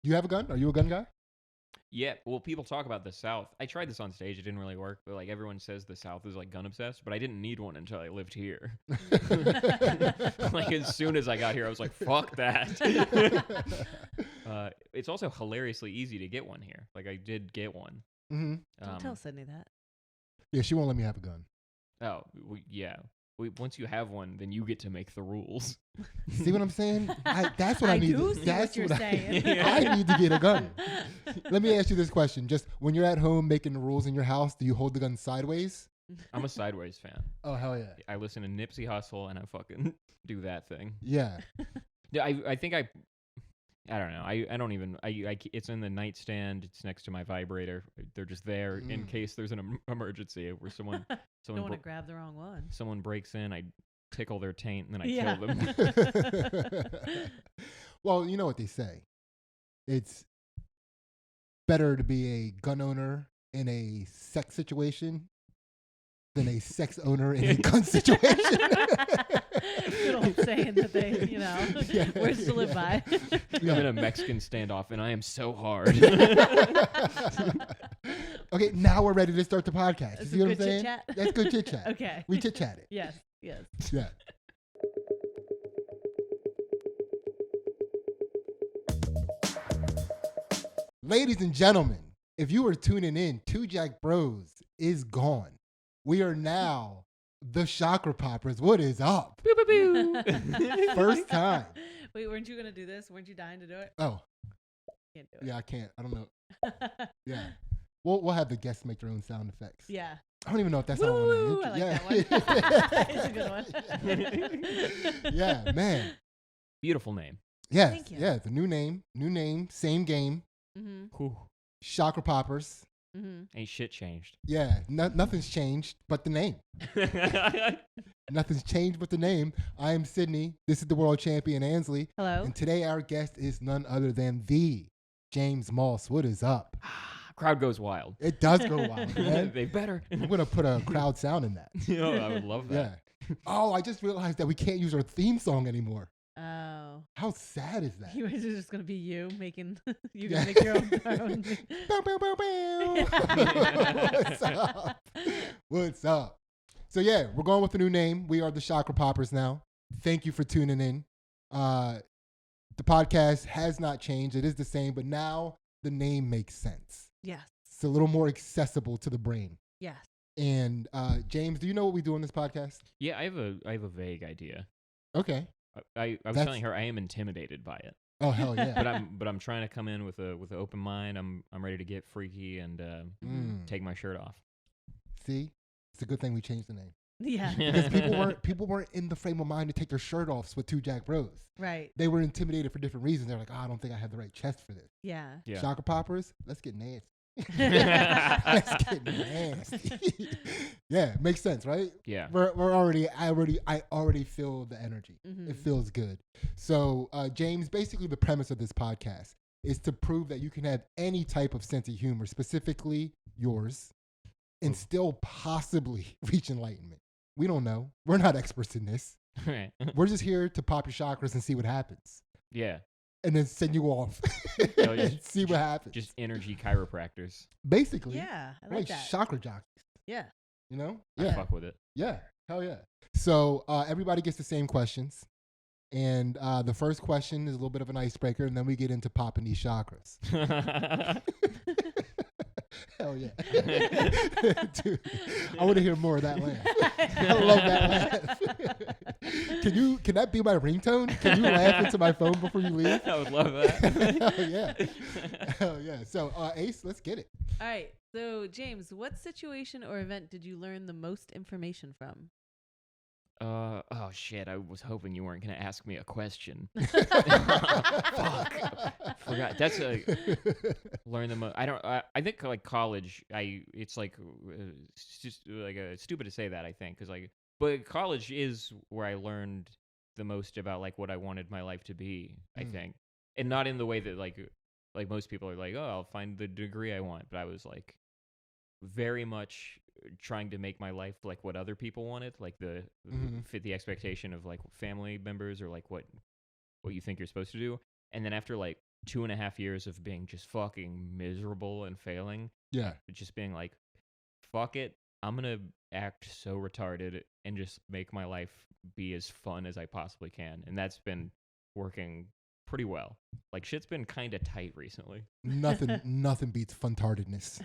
You have a gun? Are you a gun guy? Yeah, well, people talk about the South. I tried this on stage. It didn't really work. But, like, everyone says the South is, like, gun obsessed. But I didn't need one until I lived here. Like, as soon as I got here, I was like, fuck that. It's also hilariously easy to get one here. Like, I did get one. Mm-hmm. Don't tell Sidney that. Yeah, she won't let me have a gun. Oh, yeah. Once you have one, then you get to make the rules. See what I'm saying? That's what I need. Do see That's what you're saying. I need to get a gun. Let me ask you this question. Just when you're at home making the rules in your house, do you hold the gun sideways? I'm a Sideways fan. Oh, hell yeah. I listen to Nipsey Hussle, and I fucking do that thing. Yeah. Yeah, I think I don't know. I don't even. It's in the nightstand. It's next to my vibrator. They're just there in case there's an emergency where someone Don't want to grab the wrong one. Someone breaks in. I tickle their taint and then I kill them. Well, you know what they say. It's better to be a gun owner in a sex situation than a sex owner in a gun situation. Good old saying that they, words to live by. I'm in a Mexican standoff and I am so hard. Okay, now we're ready to start the podcast. That's You see what I'm good saying? chit-chat? That's good chit chat. Okay. We chit chatted. Yes. Yeah. Ladies and gentlemen, if you were tuning in, Two Jack Bros is gone. We are now the Chakra Poppers. What is up? Boo, boo, boo. First time. Wait, weren't you going to do this? Weren't you dying to do it? Oh, Can't do it. yeah, I can't. I don't know. Yeah. We'll have the guests make their own sound effects. Yeah. I don't even know if that's Woo, how I I like want to. that one. It's a good one. Yeah, man. Beautiful name. Yes. Thank you. Yeah, the new name, same game. Mm-hmm. Chakra Poppers. Mm-hmm. Ain't shit changed. Yeah, nothing's changed but the name. Nothing's changed but the name. I am Sidney. This is the world champion Ansley. Hello. And today our guest is none other than the James Moss. What is up? Crowd goes wild. It does go wild, man. They better. I'm going to put a crowd sound in that. Oh, I would love that. Yeah. Oh, I just realized that we can't use our theme song anymore. Oh. How sad is that? You guys are just going to be you making, you're going to make your own. Bow, bow, bow, bow. What's up? What's up? So yeah, we're going with a new name. We are the Chakra Poppers now. Thank you for tuning in. The podcast has not changed. It is the same, but now the name makes sense. Yes. It's a little more accessible to the brain. Yes. And James, do you know what we do on this podcast? Yeah, I have a vague idea. Okay. I was telling her I am intimidated by it. Oh hell yeah! But I'm trying to come in with an open mind. I'm ready to get freaky and take my shirt off. See, it's a good thing we changed the name. Yeah. Because people weren't in the frame of mind to take their shirt off with Two Jack Bros. Right. They were intimidated for different reasons. They're like, I don't think I have the right chest for this. Yeah. Chakra Poppers, let's get nasty. Let's get nasty. Yeah, makes sense, right? Yeah. I already feel the energy. Mm-hmm. It feels good. So, James, basically the premise of this podcast is to prove that you can have any type of sense of humor, specifically yours, and still possibly reach enlightenment. We don't know. We're not experts in this. Right. We're just here to pop your chakras and see what happens. Yeah. And then send you off. Oh, yeah. See what happens. Just energy chiropractors. Basically. Yeah. I like that. Chakra jockeys. Yeah. You know? I Yeah. fuck with it. Yeah. Hell yeah. So everybody gets the same questions. And the first question is a little bit of an icebreaker, and then we get into popping these chakras. Hell yeah. Dude, I want to hear more of that laugh. I love that laugh. Can that be my ringtone? Can you laugh into my phone before you leave? I would love that. Hell yeah. Hell yeah. So, Ace, let's get it. All right. So, James, what situation or event did you learn the most information from? Oh shit! I was hoping you weren't gonna ask me a question. Fuck. Forgot. That's learn the most. I think like college. It's like it's just like stupid to say that. I think but college is where I learned the most about like what I wanted my life to be. I think, and not in the way that like most people are like, oh, I'll find the degree I want. But I was like very much trying to make my life like what other people wanted, like fit the expectation of like family members or like what you think you're supposed to do. And then after like 2.5 years of being just fucking miserable and failing. Yeah. Just being like, fuck it. I'm going to act so retarded and just make my life be as fun as I possibly can. And that's been working pretty well. Like, shit's been kind of tight recently. Nothing beats funtardedness.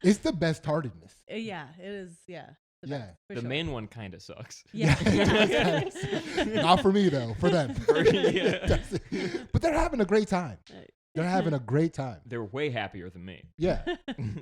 It's the best tardedness. Yeah, it is. Yeah. Yeah. The main one kind of sucks. Yeah. Not for me, though. For them. Yeah. But they're having a great time. They're having a great time. They're way happier than me. Yeah.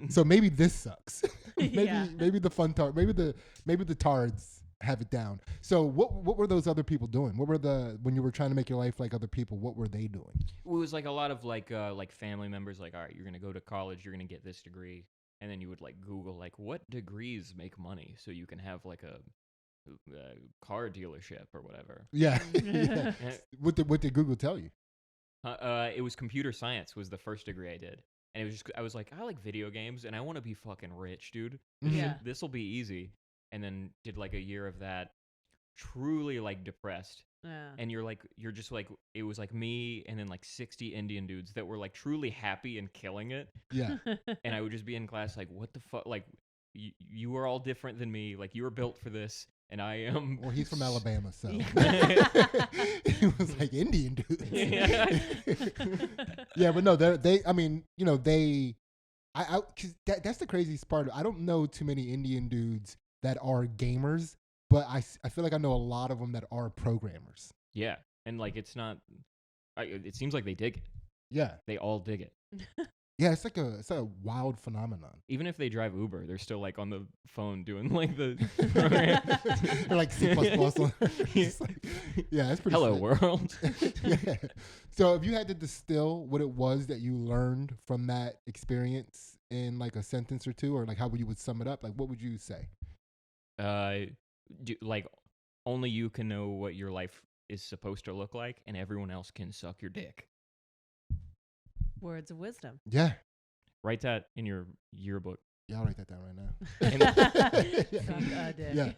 So maybe this sucks. maybe Yeah. maybe the maybe the tards have it down. So what were those other people doing? What were when you were trying to make your life like other people, what were they doing? It was like a lot of like family members, like, all right, you're gonna go to college, you're gonna get this degree, and then you would like Google like what degrees make money so you can have like a car dealership or whatever. Yeah. Yeah. What did Google tell you? It was computer science was the first degree I did, and it was just I was like, I like video games and I want to be fucking rich, dude. Yeah. This will be easy. And then did like a year of that, truly like depressed. And you're just like, it was like me and then like 60 Indian dudes that were like truly happy and killing it. Yeah. And I would just be in class like, what the fuck? Like, you are all different than me. Like, you were built for this, and I am. Well, he's from Alabama, so. Yeah. He was like Indian dudes. Yeah. Yeah, but no, I mean, you know, because that's the craziest part. I don't know too many Indian dudes that are gamers, but I feel like I know a lot of them that are programmers. Yeah. And like, it's not, it seems like they dig it. Yeah. They all dig it. Yeah, it's like a wild phenomenon. Even if they drive Uber, they're still like on the phone doing like the program. They're like C++. It's like, yeah, it's pretty Hello, sick. world. Yeah. So if you had to distill what it was that you learned from that experience in like a sentence or two, or like how you would sum it up, like what would you say? Like only you can know what your life is supposed to look like, and everyone else can suck your dick. Words of wisdom. Yeah. Write that in your yearbook. Yeah, I'll write that down right now. Suck a dick. Yeah.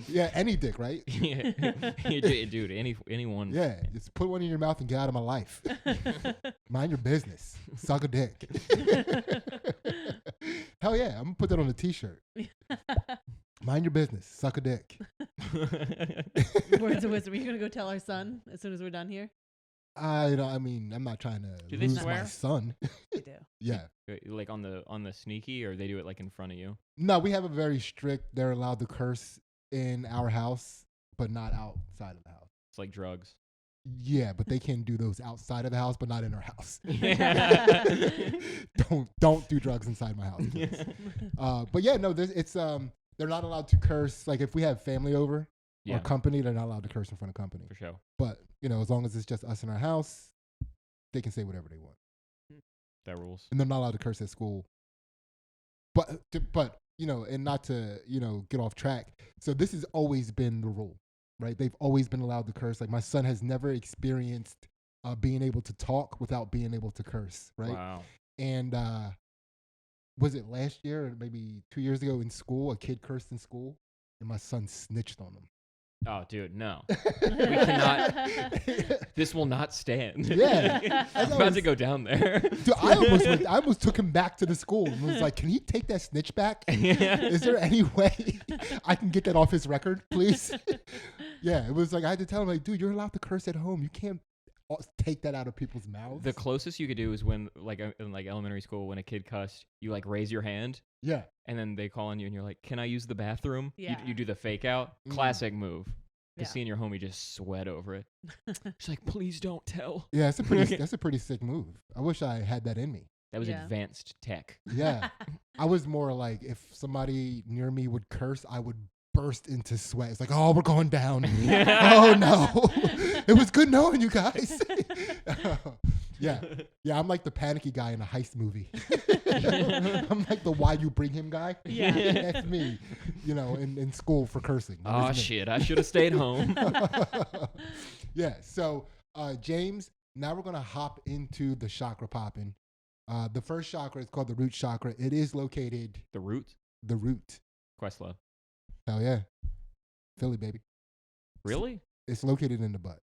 Yeah, any dick, right? Yeah. Dude, anyone. Yeah, just put one in your mouth and get out of my life. Mind your business. Suck a dick. Hell yeah, I'm gonna put that on a t-shirt. Mind your business. Suck a dick. Words of wisdom. Are you gonna go tell our son as soon as we're done here? I mean, I'm not trying to Do they lose swear? my son. We do. Yeah. Like on the sneaky, or they do it like in front of you? No, we have a very strict, they're allowed to curse in our house, but not outside of the house. It's like drugs. Yeah, but they can do those outside of the house, but not in our house. Yeah. Don't do drugs inside my house, please. But yeah, no, they're not allowed to curse. Like if we have family over or company, they're not allowed to curse in front of company. For sure. But you know, as long as it's just us in our house, they can say whatever they want. That rules. And they're not allowed to curse at school. But you know, and not to, you know, get off track. So this has always been the rule, right? They've always been allowed to curse. Like my son has never experienced being able to talk without being able to curse, right? Wow. And was it last year or maybe 2 years ago in school, a kid cursed in school and my son snitched on him. Oh, dude, no. We cannot. This will not stand. Yeah. I'm about to go down there. Dude, I almost took him back to the school and was like, can he take that snitch back? Is there any way I can get that off his record, please? Yeah, it was like, I had to tell him, like, dude, you're allowed to curse at home. You can't take that out of people's mouths. The closest you could do is when, like, in like elementary school, when a kid cussed, you like raise your hand. Yeah. And then they call on you and you're like, can I use the bathroom? Yeah. You do the fake out. Classic move. Yeah. Seeing your homie just sweat over it. She's like, please don't tell. Yeah, that's a pretty sick move. I wish I had that in me. That was advanced tech. Yeah. I was more like, if somebody near me would curse, I would burst into sweat. It's like, oh, we're going down. Oh, no. It was good knowing you guys. Yeah. Yeah, I'm like the panicky guy in a heist movie. I'm like the why you bring him guy. Yeah. That's me, you know, in school for cursing. Oh, shit. I should have stayed home. Yeah. So, James, now we're going to hop into the chakra popping. The first chakra is called the root chakra. It is located. The root? The root. Questlove. Hell yeah. Philly, baby. Really? It's located in the butt.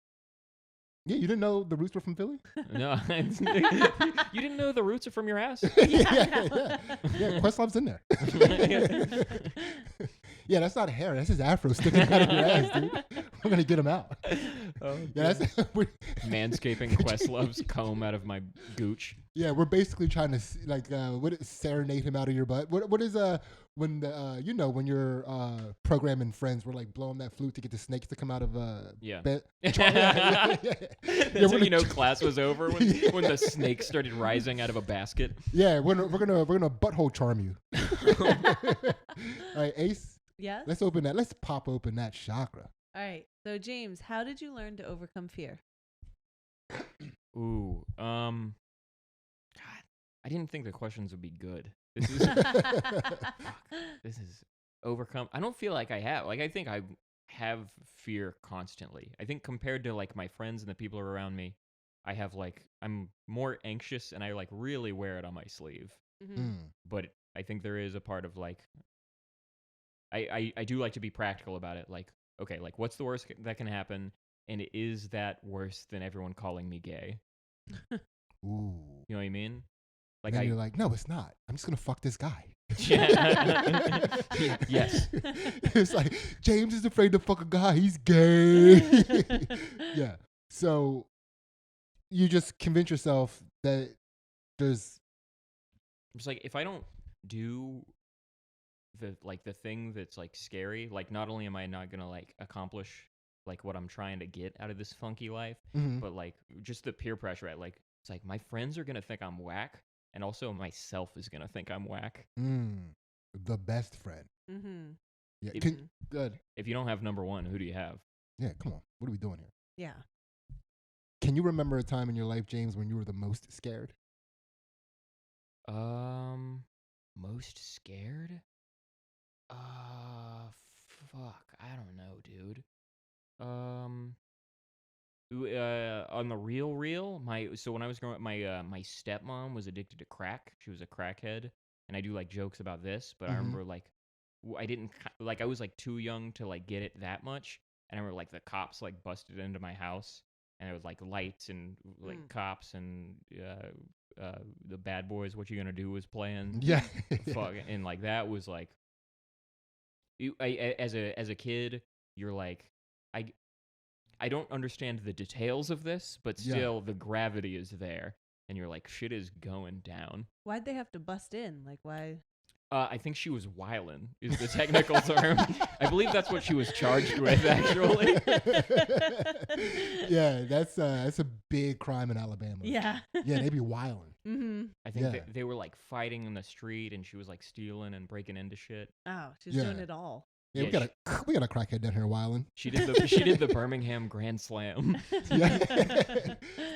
Yeah, you didn't know the roots were from Philly? No, you didn't know the roots are from your ass. Yeah. Questlove's in there. Yeah, that's not hair. That's his afro sticking out of your ass, dude. We're gonna get him out. Oh, Yeah, that's manscaping Questlove's comb out of my gooch. yeah. We're basically trying to serenade him out of your butt. What is when the when you're programming friends, we're like blowing that flute to get the snakes to come out of Yeah. bed. That's how class was over when the snake started rising out of a basket. Yeah, we're gonna butthole charm you. All right, Ace. Yes. Let's pop open that chakra. All right. So James, how did you learn to overcome fear? Ooh. God, I didn't think the questions would be good. This is this is overcome. I don't feel like I have. Like I think I have fear constantly. I think compared to like my friends and the people around me, I have like I'm more anxious and I like really wear it on my sleeve. Mm-hmm. But I think there is a part of like I do like to be practical about it. Like, okay, like what's the worst that can happen? And is that worse than everyone calling me gay? Ooh. You know what I mean? Like You're like, no, it's not. I'm just gonna fuck this guy. Yes. It's like James is afraid to fuck a guy. He's gay. Yeah. So you just convince yourself that there's. It's like if I don't do the thing that's like scary, like not only am I not gonna like accomplish like what I'm trying to get out of this funky life, but like just the peer pressure, right? Like it's like my friends are gonna think I'm whack, and also myself is gonna think I'm whack. The best friend. Mm-hmm. Yeah. Good. If you don't have number one, who do you have? Yeah. Come on. What are we doing here? Yeah. Can you remember a time in your life, James, when you were the most scared? Most scared? Fuck. I don't know, dude. On the real, so when I was growing up, my stepmom was addicted to crack. She was a crackhead, and I do like jokes about this, but I remember like I didn't like I was like too young to like get it that much, and I remember like the cops like busted into my house, and it was like lights and like cops and the Bad Boys. What You Gonna Do was playing. Yeah. Fuck, and like that was like, as a kid, you're like I don't understand the details of this, but still the gravity is there, and you're like, shit is going down. Why'd they have to bust in? Like, why? I think she was wildin', is the technical term. I believe that's what she was charged with, actually. Yeah, that's a big crime in Alabama. Yeah. Yeah, they be wildin'. Mm-hmm. I think they were like fighting in the street, and she was like stealing and breaking into shit. Oh, she's doing it all. Yeah, we got a crackhead down here wildin'. She did the Birmingham Grand Slam. Yeah.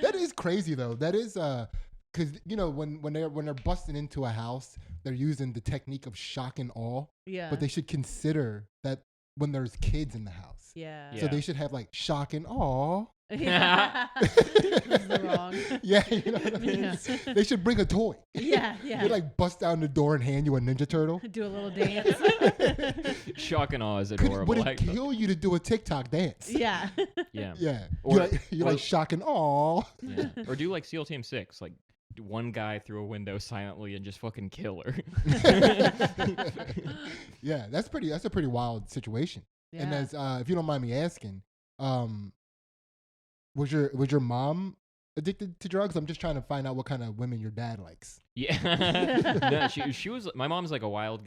That is crazy though. That is because when they're busting into a house, they're using the technique of shock and awe. Yeah. But they should consider that when there's kids in the house. Yeah. So they should have like shock and awe. Yeah. This is wrong. Yeah, you know what I mean? Yeah. They should bring a toy. Yeah. They like bust down the door and hand you a Ninja Turtle. Do a little dance. Shock and awe is adorable. Would it kill you to do a TikTok dance? Yeah. Yeah. Or you're like shock and awe. Yeah. Or do like SEAL Team 6, like one guy through a window silently and just fucking kill her. Yeah, that's a pretty wild situation. Yeah. And as if you don't mind me asking, was your mom addicted to drugs? I'm just trying to find out what kind of women your dad likes. Yeah. No, she was. My mom's like a wild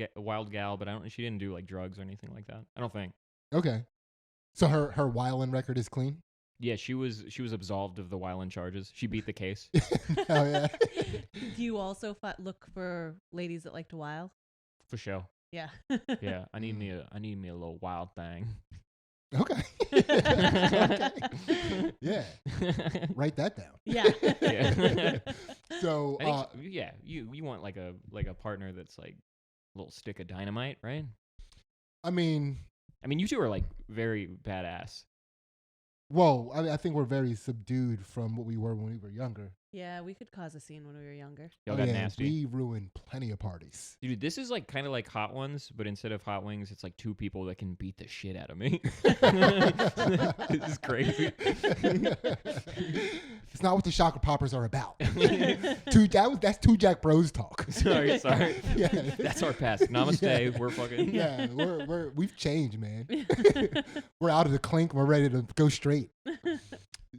gal, but she didn't do like drugs or anything like that. I don't think. Okay. So her wildin' record is clean? Yeah, she was absolved of the wildin' charges. She beat the case. Hell yeah. Do you also look for ladies that like to wild? For sure. Yeah. Yeah, I need me a little wild thing. Okay. Okay. Yeah. Write that down. Yeah. Yeah. So you want like a partner that's like a little stick of dynamite, right? I mean, you two are like very badass. Whoa, I think we're very subdued from what we were when we were younger. Yeah, we could cause a scene when we were younger. Y'all got nasty. We ruined plenty of parties. Dude, this is like kind of like Hot Ones, but instead of hot wings, it's like two people that can beat the shit out of me. This is crazy. It's not what the Chakra Poppers are about. That's two Jack Bros talk. sorry. Yeah. That's our past. Namaste. Yeah. We're fucking. Yeah, we've changed, man. We're out of the clink. We're ready to go straight.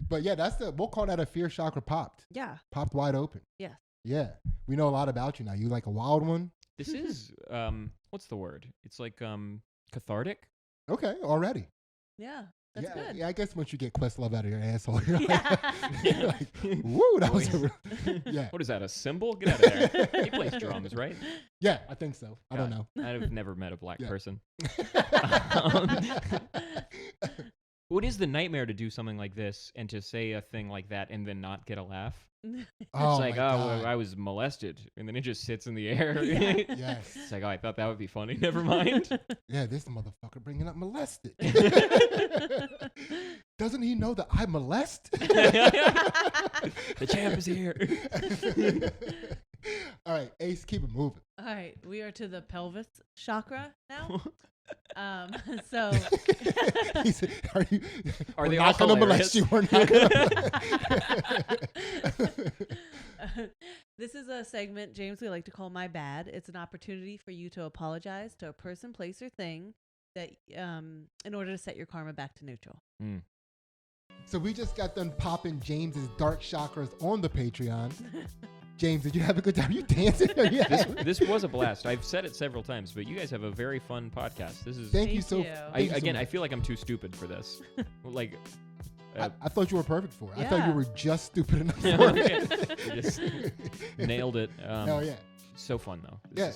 But yeah, we'll call that a fear chakra popped. Yeah. Popped wide open. Yes. Yeah. We know a lot about you now. You like a wild one? This is what's the word? It's like cathartic. Okay, already. Yeah. That's good. Yeah, I guess once you get Questlove out of your asshole, you're Yeah. like, woo, that was yeah. What is that? A cymbal? Get out of there. He plays drums, right? Yeah, I think so. I don't know. I've never met a black Yeah. person. What is the nightmare to do something like this and to say a thing like that and then not get a laugh? Oh, It's like, my oh, God. well, I was molested, and then it just sits in the air. Yes. It's like, oh, I thought that would be funny. Never mind. Yeah, this motherfucker bringing up molested. Doesn't he know that I molest? The champ is here. All right, Ace, keep it moving. All right, we are to the pelvis chakra now. So He said, are Are we're they not all gonna molest you? We're not gonna. this is a segment, James, we like to call My Bad. It's an opportunity for you to apologize to a person, place, or thing that in order to set your karma back to neutral. Mm. So we just got done popping James's dark chakras on the Patreon. James, did you have a good time? Are you dancing? This was a blast. I've said it several times, but you guys have a very fun podcast. This is. Thank you Thank so. you. thank you so I much. feel like I'm too stupid for this. Like, I thought you were perfect for it. I thought Yeah. you were just stupid enough for it. You just nailed it. Hell yeah. So fun though. Yeah.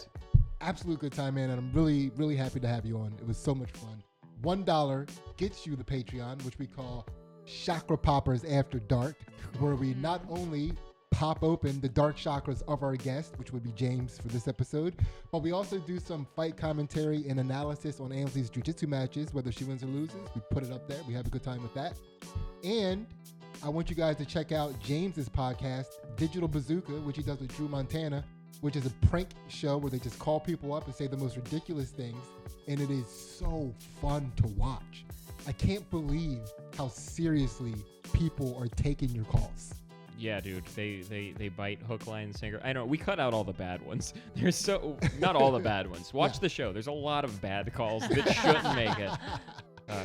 Absolute good time, man. And I'm really, really happy to have you on. It was so much fun. $1 gets you the Patreon, which we call Chakra Poppers After Dark, where we not only pop open the dark chakras of our guest, which would be James for this episode, but we also do some fight commentary and analysis on Ansley's jiu-jitsu matches, whether she wins or loses. We put it up there. We have a good time with that. And I want you guys to check out James's podcast, Digital Bazooka, which he does with Drew Montana, which is a prank show where they just call people up and say the most ridiculous things, and it is so fun to watch. I can't believe how seriously people are taking your calls. Yeah, dude. They bite hook, line, sinker. I know. We cut out all the bad ones. There's so not all the bad ones. Watch the show. There's a lot of bad calls that shouldn't make it.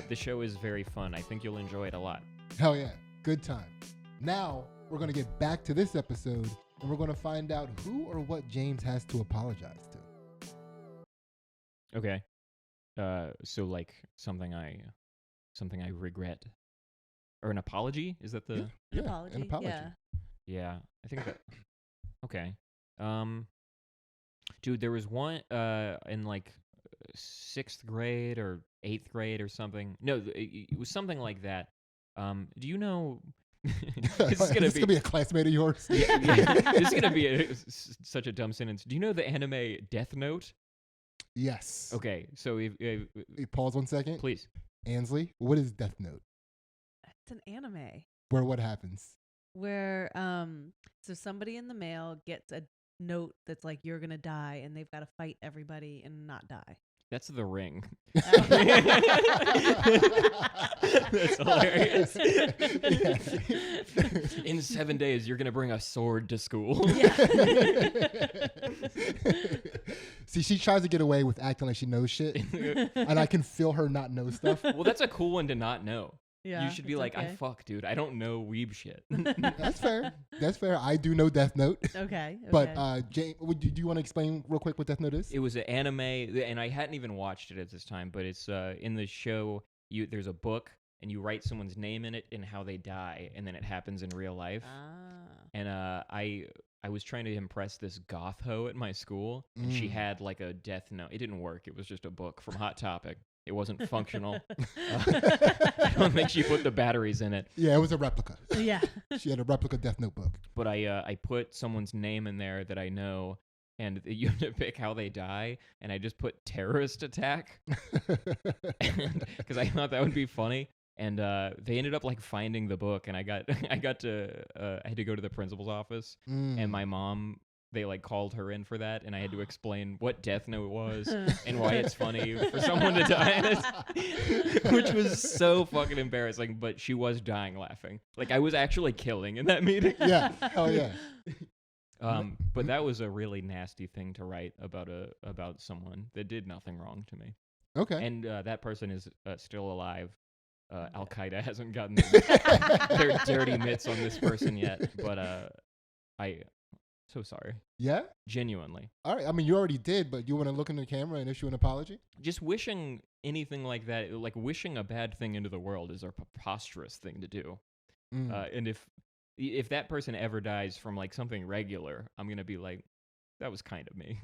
The show is very fun. I think you'll enjoy it a lot. Hell yeah. Good time. Now, we're going to get back to this episode, and we're going to find out who or what James has to apologize to. Okay. So like something I regret, or an apology? Is that the? Yeah, Apology, an apology. yeah. Yeah, I think that. Okay. Dude, there was one in like 6th grade or 8th grade or something. No, it was something like that. Do you know? This is gonna be a classmate of yours. Yeah, this is gonna be such a dumb sentence. Do you know the anime Death Note? Yes. Okay, so if Pause 1 second. please. Ansley, what is Death Note? It's an anime Where what happens? where so somebody in the mail gets a note that's like you're gonna die, and they've got to fight everybody and not die. That's The Ring. Oh. That's hilarious. Yeah. In 7 days, you're gonna bring a sword to school. See, she tries to get away with acting like she knows shit, and I can feel her not know stuff. Well, that's a cool one to not know. Yeah, You should be it's like, okay. I fuck, dude. I don't know weeb shit. That's fair. That's fair. I do know Death Note. Okay. But James, do you want to explain real quick what Death Note is? It was an anime, and I hadn't even watched it at this time, but it's in the show, there's a book, and you write someone's name in it and how they die, and then it happens in real life. And I was trying to impress this goth hoe at my school, and she had like a death note. It didn't work. It was just a book from Hot Topic. It wasn't functional. I don't think she put the batteries in it. Yeah, it was a replica. Yeah. She had a replica Death Note book. But I put someone's name in there that I know, and you have to pick how they die, and I just put terrorist attack because I thought that would be funny. And they ended up like finding the book, and I had to go to the principal's office, and my mom, they like called her in for that, and I had to explain what Death Note was and why it's funny for someone to die in it, which was so fucking embarrassing. But she was dying laughing. Like I was actually killing in that meeting. Yeah. Hell yeah. But that was a really nasty thing to write about someone that did nothing wrong to me. Okay. And that person is still alive. Al Qaeda hasn't gotten their dirty mitts on this person yet, but so sorry. Yeah? Genuinely. All right. I mean, you already did, but you want to look in the camera and issue an apology? Just wishing anything like that, like wishing a bad thing into the world is a preposterous thing to do. And if that person ever dies from like something regular, I'm going to be like, that was kind of me.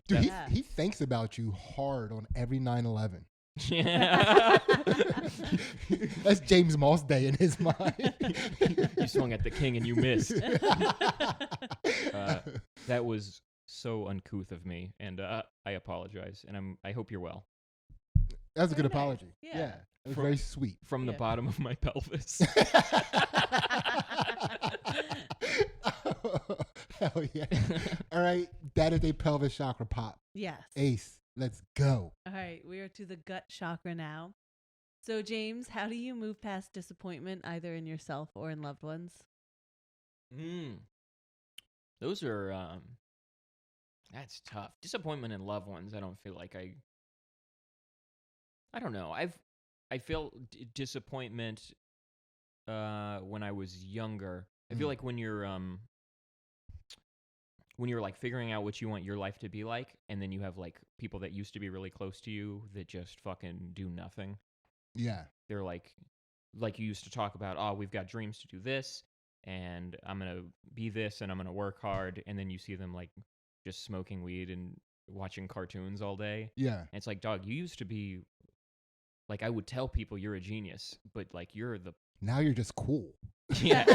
Dude, he thinks about you hard on every 9/11. Yeah. That's James Moss Day in his mind. You swung at the king and you missed. That was so uncouth of me, and I apologize, and I hope you're well. That's a good Very nice. apology. Yeah. It was very sweet. From the bottom of my pelvis. Hell yeah. All right. That is a pelvis chakra pop. Yes. Ace. Let's go. All right, we are to the gut chakra now. So, James, how do you move past disappointment either in yourself or in loved ones? Those are that's tough. Disappointment in loved ones. I don't feel like I don't know. I feel disappointment when I was younger. I feel like when you're like figuring out what you want your life to be like, and then you have like people that used to be really close to you that just fucking do nothing. Yeah. They're like you used to talk about, oh, we've got dreams to do this, and I'm going to be this, and I'm going to work hard. And then you see them like just smoking weed and watching cartoons all day. Yeah. And it's like, dog, you used to be like, I would tell people you're a genius, but like now you're just cool. Yeah,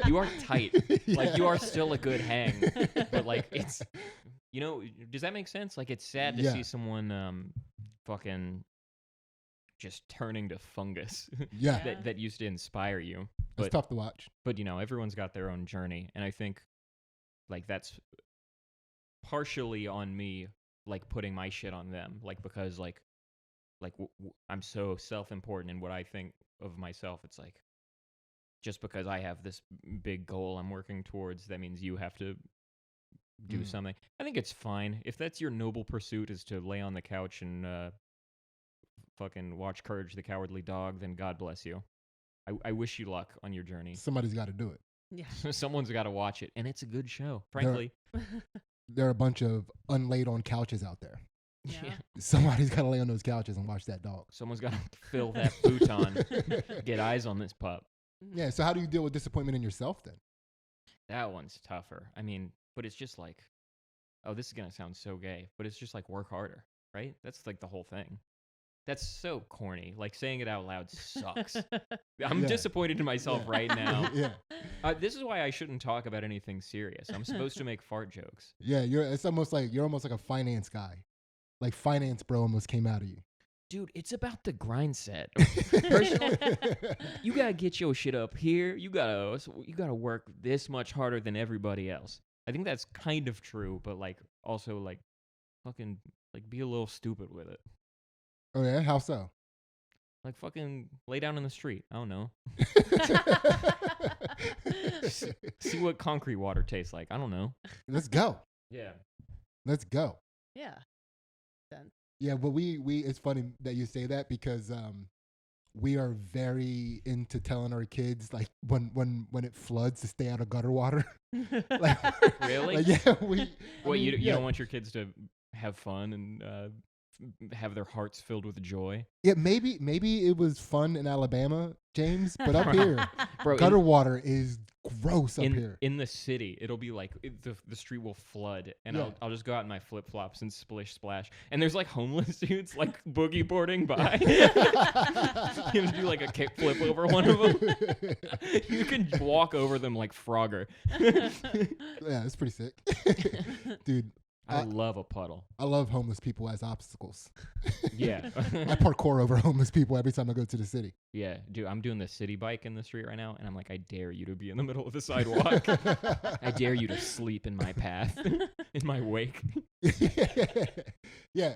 you are tight. Yeah. Like you are still a good hang, but like it's, does that make sense? Like it's sad to see someone fucking just turning to fungus. Yeah. that used to inspire you. It's tough to watch. But everyone's got their own journey, and I think like that's partially on me, like putting my shit on them, like because like I'm so self-important in what I think of myself. It's like, just because I have this big goal I'm working towards, that means you have to do something. I think it's fine. If that's your noble pursuit is to lay on the couch and fucking watch Courage the Cowardly Dog, then God bless you. I wish you luck on your journey. Somebody's got to do it. Yeah. Someone's got to watch it, and it's a good show, frankly. There are a bunch of unlaid on couches out there. Yeah. Somebody's got to lay on those couches and watch that dog. Someone's got to fill that futon. Get eyes on this pup. Yeah, so how do you deal with disappointment in yourself then? That one's tougher. I mean, but it's just like, oh, this is going to sound so gay, but it's just like work harder, right? That's like the whole thing. That's so corny. Like saying it out loud sucks. I'm disappointed in myself right now. Yeah. This is why I shouldn't talk about anything serious. I'm supposed to make fart jokes. Yeah, you're almost like a finance guy. Like finance bro almost came out of you. Dude, it's about the grind set. You gotta get your shit up here. You gotta work this much harder than everybody else. I think that's kind of true, but like also like fucking like be a little stupid with it. Oh yeah, how so? Like fucking lay down in the street. I don't know. See what concrete water tastes like. I don't know. Let's go. Yeah. Let's go. Yeah. Done. Yeah, but we it's funny that you say that because we are very into telling our kids like when it floods to stay out of gutter water. Like, really? Like, yeah, you don't want your kids to have fun and have their hearts filled with joy. Yeah, maybe it was fun in Alabama, James, but up here, bro, gutter water is gross up here. In the city, it'll be like the street will flood, and I'll just go out in my flip flops and splish splash, and there's like homeless dudes like boogie boarding by. You have to do like a kick flip over one of them. You can walk over them like Frogger. Yeah, it's pretty sick, dude. I love a puddle. I love homeless people as obstacles. Yeah. I parkour over homeless people every time I go to the city. Yeah, dude, I'm doing the city bike in the street right now, and I'm like, I dare you to be in the middle of the sidewalk. I dare you to sleep in my path, in my wake. Yeah.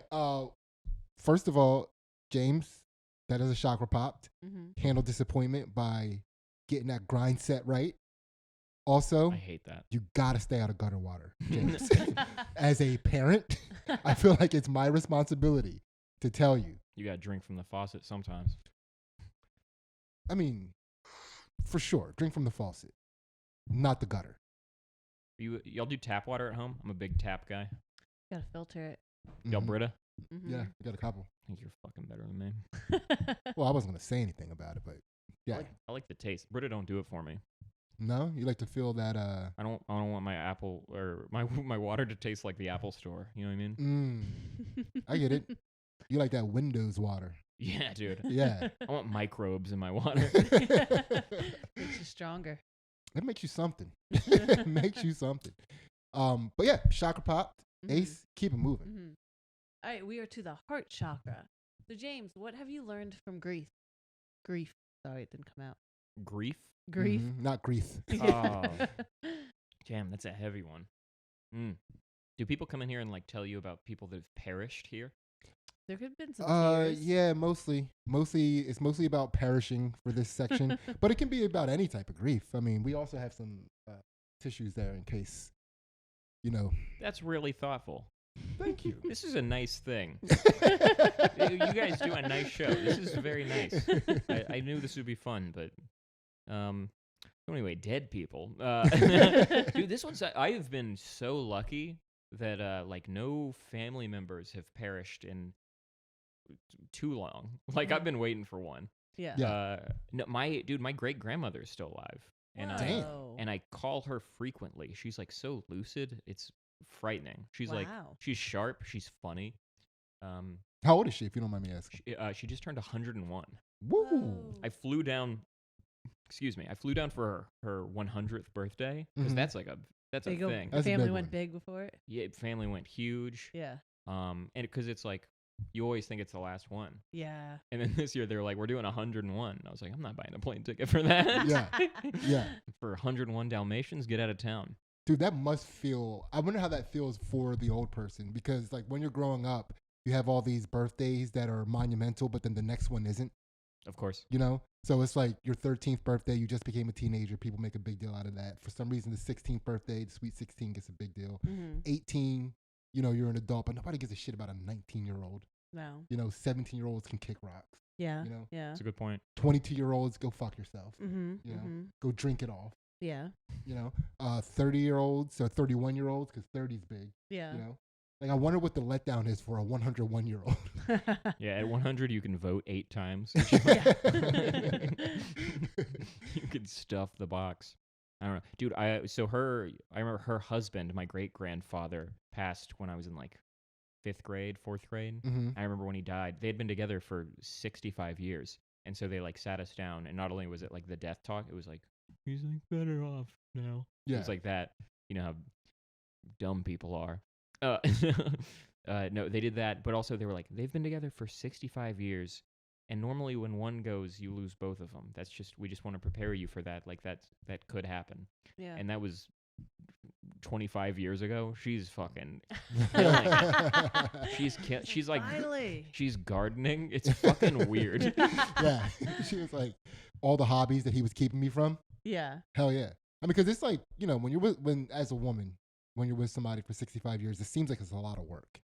First of all, James, that is a chakra popped. Mm-hmm. Handle disappointment by getting that grind set right. Also, I hate that. you gotta stay out of gutter water, James. As a parent, I feel like it's my responsibility to tell you. You gotta drink from the faucet sometimes. I mean, for sure, drink from the faucet, not the gutter. Y'all do tap water at home? I'm a big tap guy. Gotta filter it. Y'all Mhm. Brita? Mm-hmm. Yeah, I got a couple. I think you're fucking better than me. Well, I wasn't gonna say anything about it, but yeah. I like the taste. Brita don't do it for me. No, you like to feel that. I don't want my apple or my water to taste like the Apple Store. You know what I mean? I get it. You like that Windows water. Yeah, dude. Yeah. I want microbes in my water. Makes you stronger. It makes you something. It makes you something. But yeah, chakra popped. Mhm. Ace, keep it moving. Mm-hmm. All right, we are to the heart chakra. So, James, what have you learned from grief? Grief. Sorry, it didn't come out. Grief? Grief. Not grief. Oh. Damn, that's a heavy one. Do people come in here and like tell you about people that have perished here? There could have been some tears. Yeah, mostly. It's mostly about perishing for this section, but it can be about any type of grief. I mean, we also have some tissues there in case, you know. That's really thoughtful. Thank you. This is a nice thing. You guys do a nice show. This is very nice. I knew this would be fun, but anyway, dead people. Dude, this one's I have been so lucky that like no family members have perished in too long. Like I've been waiting for one. Yeah. No, my great grandmother is still alive, and Damn. and I call her frequently. She's like so lucid. It's frightening. She's like she's sharp. She's funny. How old is she, if you don't mind me asking? She just turned 101. Woo! I flew down. Excuse me. I flew down for her 100th birthday because Mhm. that's a thing. That's a family big went one. big before it. Yeah, family went huge. Yeah. And because it's like you always think it's the last one, Yeah. and then this year they're like, we're doing 101. And I was like, I'm not buying a plane ticket for that. Yeah. Yeah. For 101 Dalmatians, get out of town. Dude, that must feel. I wonder how that feels for the old person, because like when you're growing up, you have all these birthdays that are monumental, but then the next one isn't. Of course. You know, so it's like your 13th birthday, you just became a teenager. People make a big deal out of that. For some reason, the 16th birthday, the sweet 16 gets a big deal. Mm-hmm. 18, you know, you're an adult, but nobody gives a shit about a 19-year-old. No. You know, 17-year-olds can kick rocks. Yeah. You know, Yeah. That's a good point. 22-year-olds, go fuck yourself. Mm-hmm. You know, Mm-hmm. go drink it off. Yeah. You know, 30-year-olds or 31-year-olds, because 30's big. Yeah. You know, like I wonder what the letdown is for a 101-year-old. Yeah, at 100 you can vote 8 times. You could stuff the box. I don't know, dude. I remember her husband, my great grandfather, passed when I was in like 5th grade, 4th grade. Mm-hmm. I remember when he died. They had been together for 65 years, and so they like sat us down. And not only was it like the death talk, it was like he's like better off now. Yeah. It was like that. You know how dumb people are. No, they did that, but also they were like, they've been together for 65 years, and normally when one goes, you lose both of them. We just want to prepare you for that. Like that could happen. Yeah. And that was 25 years ago. She's fucking killing it. She's like, finally. she's gardening. It's fucking weird. Yeah. She was like, all the hobbies that he was keeping me from. Yeah. Hell yeah. I mean, because it's like, you know, as a woman, when you're with somebody for 65 years, it seems like it's a lot of work.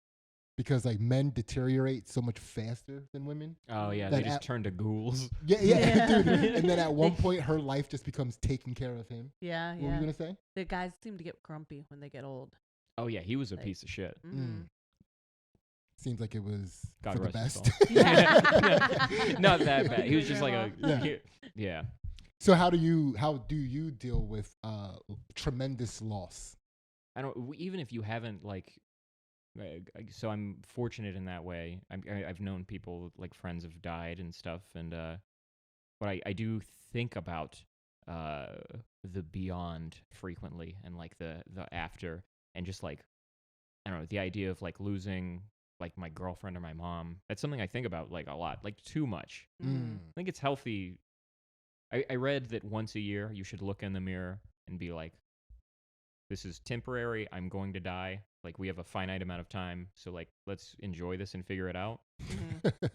Because like men deteriorate so much faster than women. Oh yeah, That they just turn to ghouls. Yeah, dude. And then at one point, her life just becomes taking care of him. Yeah. What were you gonna say? The guys seem to get grumpy when they get old. Oh yeah, he was a Like- piece of shit. Mm-hmm. Seems like it was God for the rest his best. soul. Yeah. Not that bad. He was just like a Yeah. yeah. So how do you deal with tremendous loss? I don't. Even if you haven't like, so I'm fortunate in that way. I've known people like friends have died and stuff, and but I do think about the beyond frequently and like the after, and just like I don't know, the idea of like losing like my girlfriend or my mom. That's something I think about like a lot, like too much. Mm. I think it's healthy. I read that once a year you should look in the mirror and be like, this is temporary. I'm going to die. Like, we have a finite amount of time. So, like, let's enjoy this and figure it out.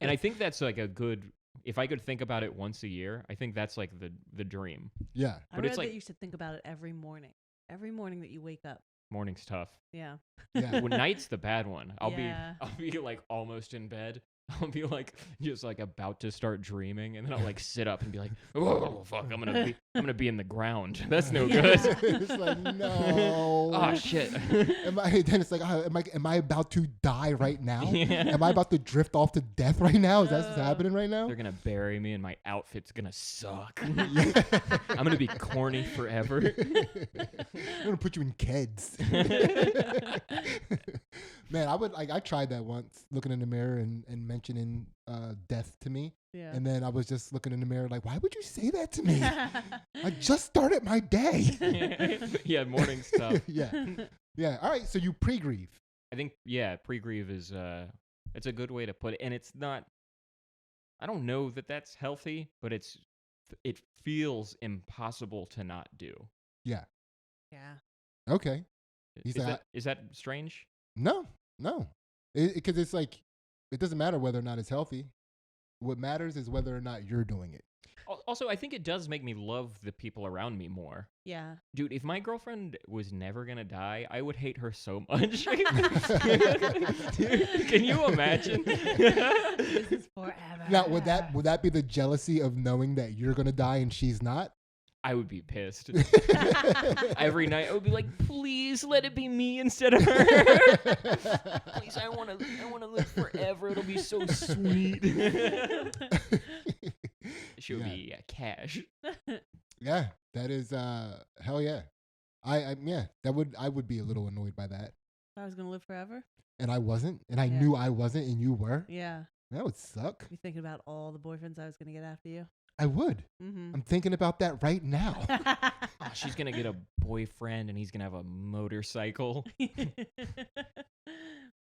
And I think that's, like, a good... If I could think about it once a year, I think that's, like, the dream. Yeah. I But read it's like... that you should think about it every morning. Every morning that you wake up. Morning's tough. Yeah. Yeah. Well, night's the bad one. I'll Yeah. be, like, almost in bed. I'll be, like, just, like, about to start dreaming. And then I'll, like, sit up and be like, oh, fuck, I'm gonna be in the ground. That's no good. It's like, no. Oh, shit. Then it's like, am I about to die right now? Yeah. Am I about to drift off to death right now? Is that what's happening right now? They're gonna bury me and my outfit's gonna suck. Yeah. I'm gonna be corny forever. I'm gonna put you in Keds. Man, I tried that once, looking in the mirror and mentioning death to me. Yeah. And then I was just looking in the mirror like, why would you say that to me? I just started my day. Yeah, morning stuff. Yeah. Yeah. All right. So you pre-grieve. I think, yeah, pre-grieve is, it's a good way to put it. And it's not, I don't know that that's healthy, but it feels impossible to not do. Yeah. Yeah. Okay. Is that strange? No. Because it's like, it doesn't matter whether or not it's healthy. What matters is whether or not you're doing it. Also, I think it does make me love the people around me more. Yeah. Dude, if my girlfriend was never gonna die, I would hate her so much. Dude, can you imagine? This is forever. Now, would that be the jealousy of knowing that you're gonna die and she's not? I would be pissed. Every night I would be like, please let it be me instead of her. Please, I want to live forever. It'll be so sweet. She would be cash. Yeah, that is hell yeah. I would be a little annoyed by that. I was gonna live forever. And I wasn't, and I Yeah. knew I wasn't, and you were. Yeah. That would suck. You thinking about all the boyfriends I was gonna get after you? I would. Mm-hmm. I'm thinking about that right now. Oh, she's going to get a boyfriend and he's going to have a motorcycle.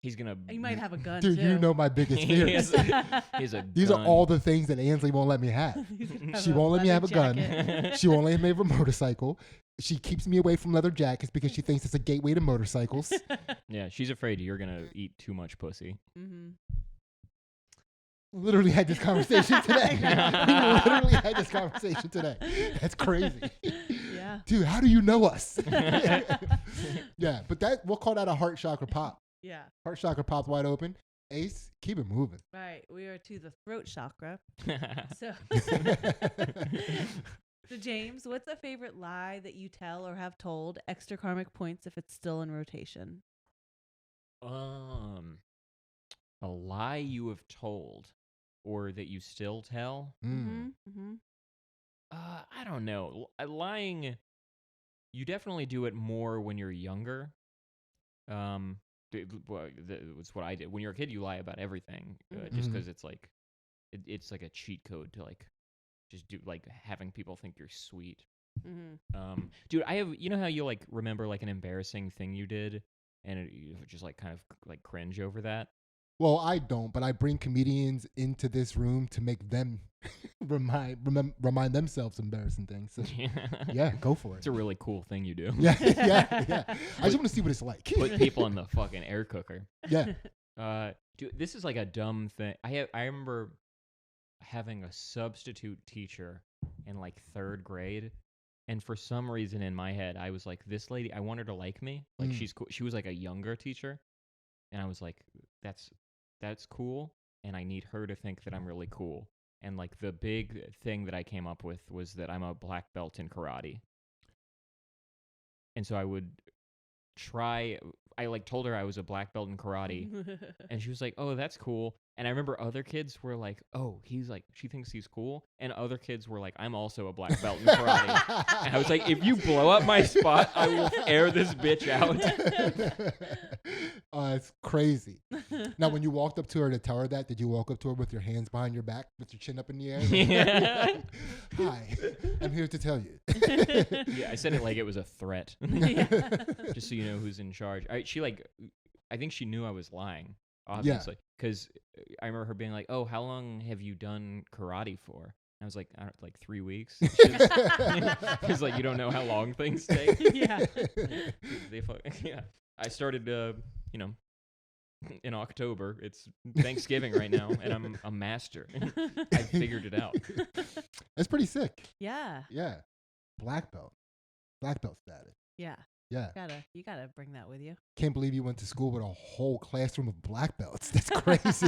He's going to... You might have a gun, Dude, too. you know my biggest fears. These are all the things that Ansley won't let me have. She won't let me have a gun. She won't let me have a motorcycle. She keeps me away from leather jackets because she thinks it's a gateway to motorcycles. Yeah, she's afraid you're going to eat too much pussy. Mm-hmm. Literally had this conversation today. We literally had this conversation today. That's crazy. Yeah. Dude, how do you know us? Yeah, but we'll call that a heart chakra pop. Yeah. Heart chakra popped wide open. Ace, keep it moving. All right. We are to the throat chakra. So, so James, what's a favorite lie that you tell or have told? Extra karmic points if it's still in rotation. A lie you have told or that you still tell? Mm-hmm. Mm-hmm. I don't know. Lying, you definitely do it more when you're younger. It's what I did. When you're a kid, you lie about everything, just because it's like, it's like a cheat code to like, just do like having people think you're sweet. Mm-hmm. Dude, you know how you like remember like an embarrassing thing you did, and you just like kind of like cringe over that. Well, I don't, but I bring comedians into this room to make them remind themselves embarrassing things. So, yeah, go for it. It's a really cool thing you do. Yeah. I just want to see what it's like. Put people in the fucking air cooker. Yeah. Dude, this is like a dumb thing. I remember having a substitute teacher in like 3rd grade, and for some reason in my head, I was like, this lady, I want her to like me. Like she's cool. She was like a younger teacher, and I was like, that's cool, and I need her to think that I'm really cool. And like the big thing that I came up with was that I'm a black belt in karate. And so I would I like told her I was a black belt in karate, and she was like, oh, that's cool. And I remember other kids were like, oh, he's like, she thinks he's cool. And other kids were like, I'm also a black belt in karate. And I was like, if you blow up my spot, I will air this bitch out. It's crazy. Now, when you walked up to her to tell her that, did you walk up to her with your hands behind your back, with your chin up in the air? Yeah. Hi, I'm here to tell you. Yeah, I said it like it was a threat. Just so you know who's in charge. She like I think she knew I was lying, obviously, because I remember her being like, "Oh, how long have you done karate for?" And I was like, like 3 weeks. Because like you don't know how long things take. Yeah. Yeah. I started, in October. It's Thanksgiving right now, and I'm a master. I figured it out. That's pretty sick. Yeah. Yeah. Black belt status. Yeah. Yeah. You gotta bring that with you. Can't believe you went to school with a whole classroom of black belts. That's crazy.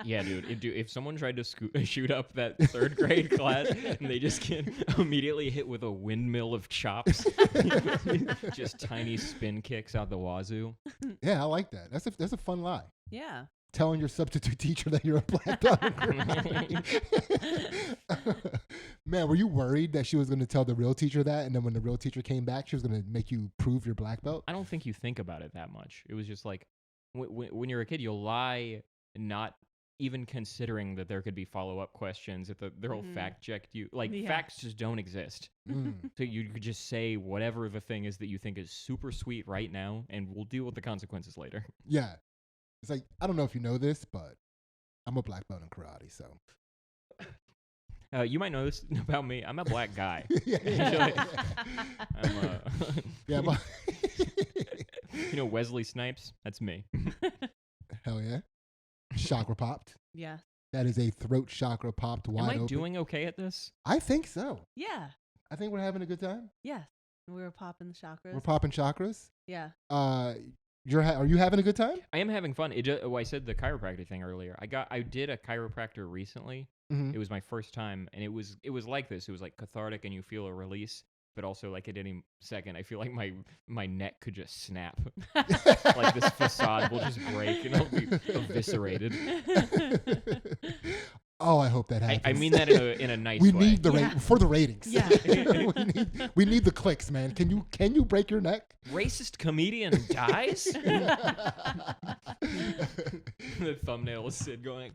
Yeah, dude. If someone tried to shoot up that 3rd grade class and they just get immediately hit with a windmill of chops, just tiny spin kicks out the wazoo. Yeah, I like that. That's a fun lie. Yeah. Telling your substitute teacher that you're a black belt. Man, were you worried that she was going to tell the real teacher that, and then when the real teacher came back, she was going to make you prove your black belt? I don't think you think about it that much. It was just like when you're a kid, you'll lie not even considering that there could be follow-up questions, that they'll fact check you. Like, facts just don't exist. So you could just say whatever the thing is that you think is super sweet right now, and we'll deal with the consequences later. Yeah. It's like, I don't know if you know this, but I'm a black belt in karate, so. You might know this about me. I'm a black guy. Yeah, Wesley Snipes? That's me. Hell yeah. Chakra popped. Yeah. That is a throat chakra popped wide open. Am I doing okay at this? I think so. Yeah. I think we're having a good time. Yes. We were popping the chakras. We're popping chakras. Yeah. Are you having a good time? I am having fun. I said the chiropractor thing earlier. I did a chiropractor recently. Mm-hmm. It was my first time, and it was like this. It was like cathartic, and you feel a release, but also like at any second, I feel like my neck could just snap. Like this facade will just break, and I'll be eviscerated. Oh, I hope that happens. I mean that in a nice we way. need the for the ratings. Yeah. we need the clicks, man. Can you break your neck? Racist comedian dies? The thumbnail is Sid going.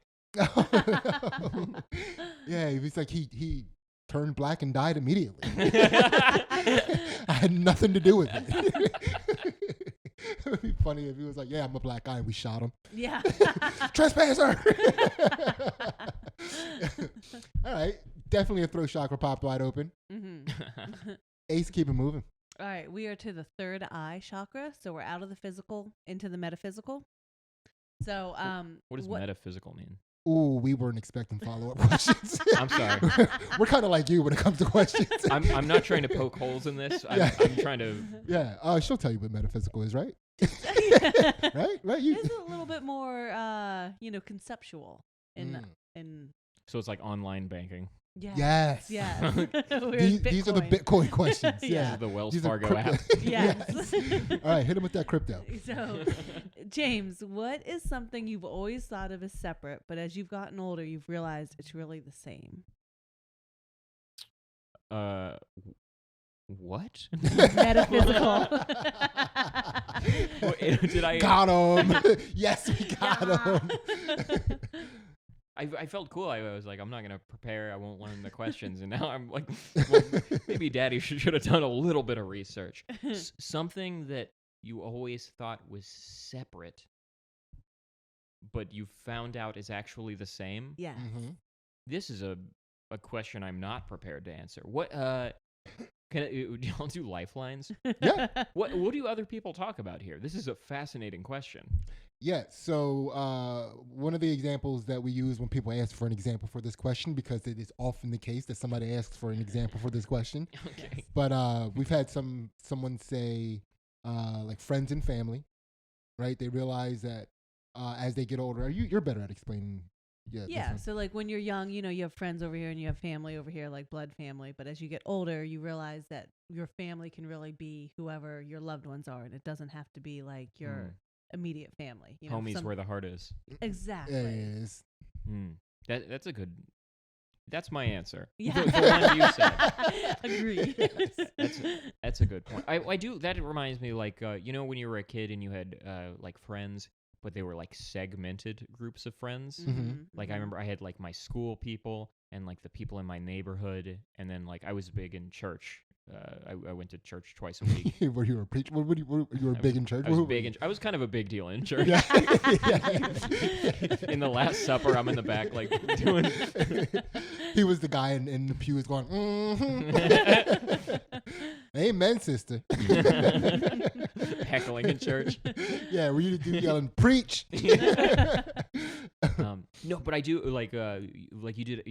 Yeah, he's like he turned black and died immediately. I had nothing to do with it. It would be funny if he was like, "Yeah, I'm a black guy," and we shot him. Yeah. Trespasser. All right, definitely a throat chakra popped wide open. Mm-hmm. Ace, keep it moving. All right, we are to the 3rd eye chakra, so we're out of the physical into the metaphysical. So, what does metaphysical mean? Ooh, we weren't expecting follow-up questions. I'm sorry. We're kind of like you when it comes to questions. I'm not trying to poke holes in this. I'm trying to. Yeah, she'll tell you what metaphysical is, right? Right. It's a little bit more, conceptual in. So it's like online banking. Yes. Yes. These are the Bitcoin questions. Yeah. These are the Wells Fargo app. Yes. All right, hit him with that crypto. So, James, what is something you've always thought of as separate, but as you've gotten older, you've realized it's really the same? What? Metaphysical. Did I got him? Yes, we got him. I felt cool. I was like, I'm not gonna prepare. I won't learn the questions. And now I'm like, well, maybe Daddy should have done a little bit of research. Something that you always thought was separate, but you found out is actually the same. Yeah. Mm-hmm. This is a question I'm not prepared to answer. What do y'all do lifelines? Yeah. What do other people talk about here? This is a fascinating question. Yeah, so one of the examples that we use when people ask for an example for this question, because it is often the case that somebody asks for an example for this question. Okay. But we've had someone say like friends and family, right? They realize that as they get older, you're better at explaining. Yeah. So like when you're young, you have friends over here and you have family over here, like blood family. But as you get older, you realize that your family can really be whoever your loved ones are, and it doesn't have to be like your immediate family. Homies where the heart is. Exactly. It is. That's a good. That's my answer. Yeah. The one you said. Agree. Yes. That's a good point. I do. That reminds me, like when you were a kid and you had like friends, but they were like segmented groups of friends. Mm-hmm. Like I remember I had like my school people and like the people in my neighborhood, and then like I was big in church I went to church twice a week. Were you a preacher? You were big in church? I was kind of a big deal in church. Yeah. In the Last Supper, I'm in the back, like, doing... He was the guy in the pews going, amen, sister. Heckling in church. Yeah, were you the dude yelling, preach? No, but I do, like you did,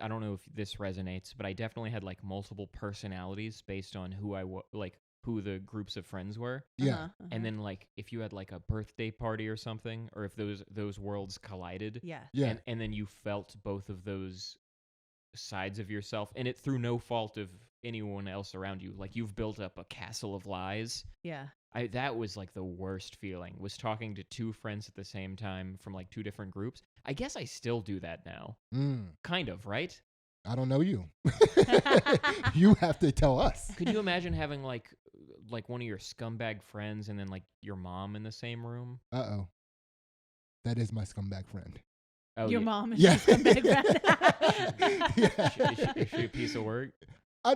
I don't know if this resonates, but I definitely had, like, multiple personalities based on who who the groups of friends were. Yeah. And then, like, if you had, like, a birthday party or something, or if those worlds collided. Yeah. Yeah. And then you felt both of those sides of yourself, and it through no fault of anyone else around you. Like, you've built up a castle of lies. Yeah. That was, like, the worst feeling, was talking to two friends at the same time from, like, two different groups. I guess I still do that now. Kind of, right? I don't know you. You have to tell us. Could you imagine having, like one of your scumbag friends and then, like, your mom in the same room? Uh-oh. That is my scumbag friend. Oh, Your mom is Yeah. your scumbag friend. Yeah. Is she a piece of work?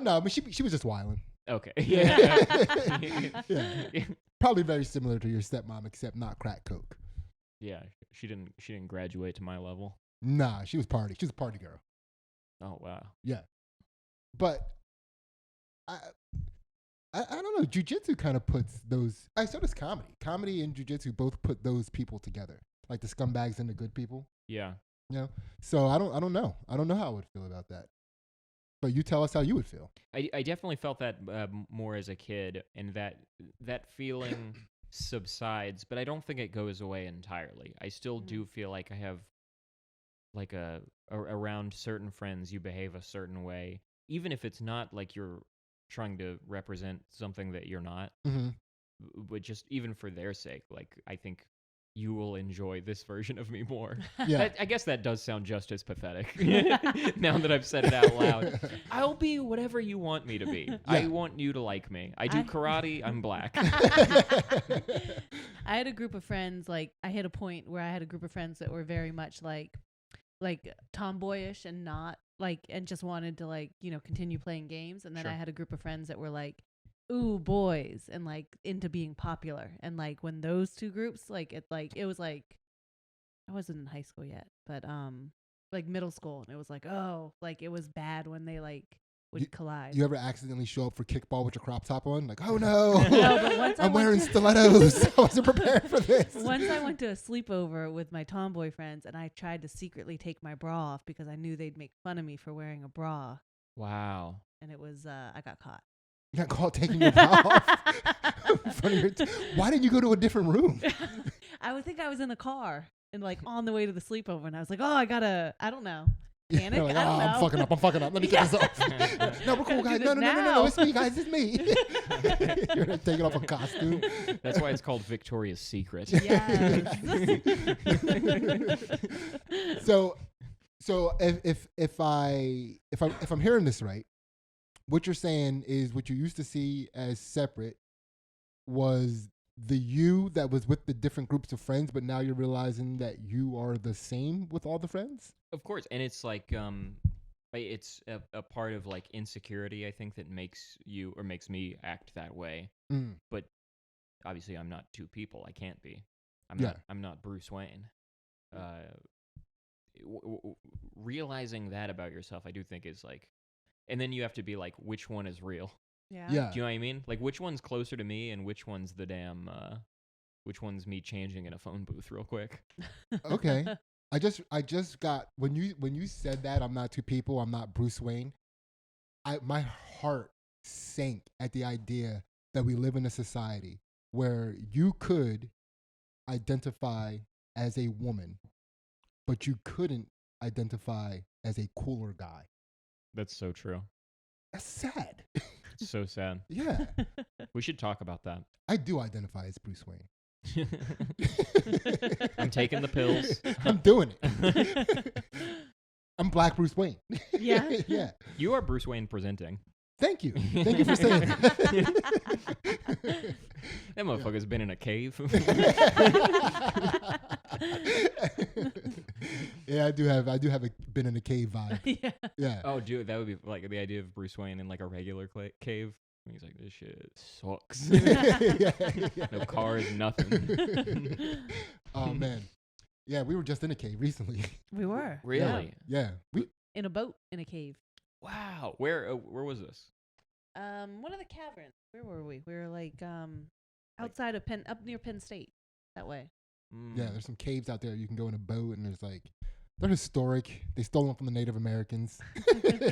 No, but she was just wilding. Okay. Yeah. Probably very similar to your stepmom, except not crack coke. Yeah, she didn't graduate to my level. Nah, she was party. She was a party girl. Oh wow. Yeah. But I don't know. Jiu-jitsu kind of puts those. So does comedy. Comedy and jiu-jitsu both put those people together, like the scumbags and the good people. Yeah. You know. So I don't know. I don't know how I would feel about that. But you tell us how you would feel. I definitely felt that more as a kid, and that feeling subsides, but I don't think it goes away entirely. I still do feel like I have, like, around certain friends, you behave a certain way, even if it's not like you're trying to represent something that you're not. Mm-hmm. But just even for their sake, like, I think you will enjoy this version of me more. Yeah. I guess that does sound just as pathetic now that I've said it out loud. I'll be whatever you want me to be. Yeah. I want you to like me. I do karate. I'm black. I had a group of friends, like, I hit a point where I had a group of friends that were very much like tomboyish and not like, and just wanted to, like, continue playing games. And then Sure. I had a group of friends that were like, ooh, boys, and, like, into being popular. And, like, when those two groups, it was like, I wasn't in high school yet, but like middle school, and it was like, oh, like, it was bad when they, like, would collide. You ever accidentally show up for kickball with your crop top on? Like, oh no, No, but once I'm wearing stilettos. I wasn't prepared for this. Once I went to a sleepover with my tomboy friends, and I tried to secretly take my bra off because I knew they'd make fun of me for wearing a bra. Wow. And it was, I got caught. You got caught taking your bra off in front of your Why didn't you go to a different room? I would think I was in the car and, like, on the way to the sleepover, and I was like, oh, I don't know. Panic? You're like, I don't know. I'm fucking up. Let me get this off. No, we're cool, guys. No. It's me, guys. It's me. You're taking off a costume. That's why it's called Victoria's Secret. Yes. So if I'm hearing this right, what you're saying is what you used to see as separate was the you that was with the different groups of friends, but now you're realizing that you are the same with all the friends? Of course, and it's like it's a part of, like, insecurity, I think, that makes you or makes me act that way. But obviously, I'm not two people. I can't be. I'm not Bruce Wayne. Realizing that about yourself, I do think is like, and then you have to be like, which one is real? Yeah. Do you know what I mean? Like, which one's closer to me, and which one's the damn, which one's me changing in a phone booth real quick? Okay. I just got when you said that I'm not two people, I'm not Bruce Wayne. My heart sank at the idea that we live in a society where you could identify as a woman, but you couldn't identify as a cooler guy. That's so true. That's sad. It's so sad. Yeah. We should talk about that. I do identify as Bruce Wayne. I'm taking the pills. I'm doing it. I'm Black Bruce Wayne. Yeah? Yeah. You are Bruce Wayne presenting. Thank you. Thank you for saying that. That motherfucker's been in a cave. Yeah, yeah, I do have a been in a cave vibe. Yeah. Yeah. Oh, dude, that would be like the idea of Bruce Wayne in like a regular cave. He's like, this shit sucks. Yeah. No cars, nothing. Oh man. Yeah, we were just in a cave recently. We were. Really? Yeah. In a boat in a cave. Wow. Where was this? One of the caverns. Where were we? We were like outside of Penn, up near Penn State, that way. Yeah, there's some caves out there you can go in a boat, and they're historic. They stole them from the Native Americans.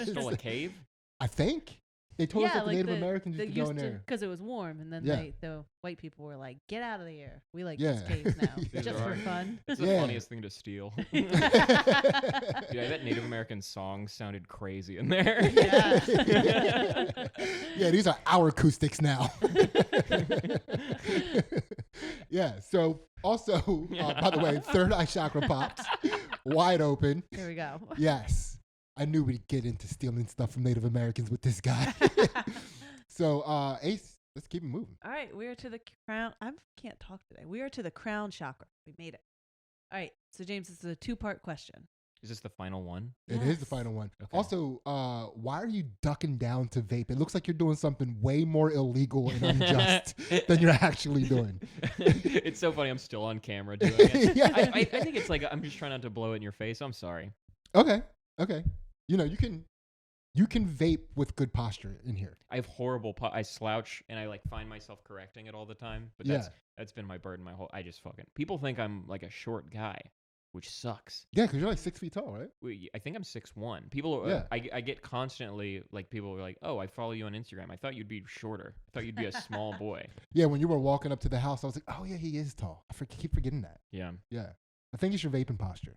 Stole a cave? I think they told us that the Native Americans used to go in there because it was warm, and then the white people were like, "Get out of here! We like these Yeah. caves now, These just are for fun." It's the Yeah. funniest thing to steal. Dude, I bet Native American songs sounded crazy in there. Yeah. Yeah, these are our acoustics now. Yeah. So also, by the way, third eye chakra pops wide open. There we go. Yes. I knew we'd get into stealing stuff from Native Americans with this guy. So, Ace, let's keep it moving. All right, we are to the crown. I can't talk today. We are to the crown chakra. We made it. All right, so James, this is a 2-part question. Is this the final one? It is the final one. Okay. Also, why are you ducking down to vape? It looks like you're doing something way more illegal and unjust than you're actually doing. It's so funny. I'm still on camera doing it. Yeah. I think it's like I'm just trying not to blow it in your face. I'm sorry. Okay. You know, you can vape with good posture in here. I have horrible. I slouch and I like find myself correcting it all the time. But that's been my burden. I just fucking. People think I'm like a short guy, which sucks. Yeah, because you're like 6 feet tall, right? I think I'm 6'1". People, I get constantly like people are like, "Oh, I follow you on Instagram. I thought you'd be shorter. I thought you'd be a small boy." Yeah, when you were walking up to the house, I was like, "Oh yeah, he is tall." I keep forgetting that. Yeah. Yeah, I think it's your vaping posture.